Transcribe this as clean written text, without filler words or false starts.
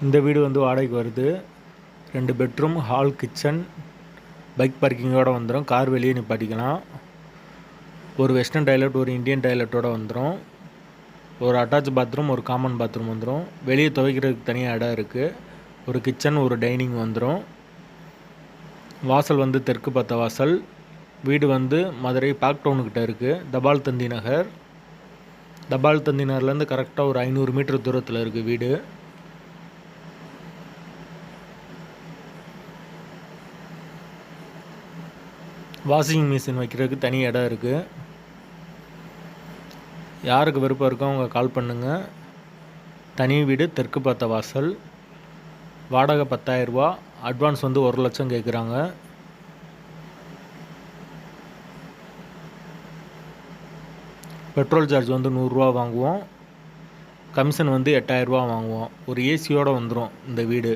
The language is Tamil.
இந்த வீடு வந்து வாடகைக்கு வருது. 2 பெட்ரூம், ஹால், கிச்சன், பைக் பார்க்கிங்கோடு வந்துடும். கார் வெளியே நிப்பாட்டிக்கலாம். ஒரு வெஸ்டர்ன் டாய்லெட், ஒரு இந்தியன் டாய்லெட்டோடு வந்துடும். ஒரு அட்டாச் பாத்ரூம், ஒரு காமன் பாத்ரூம் வந்துடும். வெளியே துவைக்கிறதுக்கு தனியாக இடம் இருக்குது. ஒரு கிச்சன், ஒரு டைனிங் வந்துடும். வாசல் வந்து தெற்கு பார்த்த வாசல். வீடு வந்து மதுரை பாக் டவுனுக்கிட்ட இருக்குது. தபால் தந்தி நகர். தபால் தந்தி நகர்லேருந்து கரெக்டாக ஒரு 500 மீட்டர் தூரத்தில் இருக்குது வீடு. வாஷிங் மிஷின் வைக்கிறதுக்கு தனி இடம் இருக்குது. யாருக்கு விருப்பம் இருக்கோ அவங்க கால் பண்ணுங்கள். தனி வீடு, தெற்கு பார்த்த வாசல். வாடகை 10,000 ரூபா. அட்வான்ஸ் வந்து 1 லட்சம் கேட்குறாங்க. பெட்ரோல் சார்ஜ் வந்து 100 ரூபா வாங்குவோம். கமிஷன் வந்து 8,000 ரூபா வாங்குவோம். ஒரு ஏசியோடு வந்துடும் இந்த வீடு.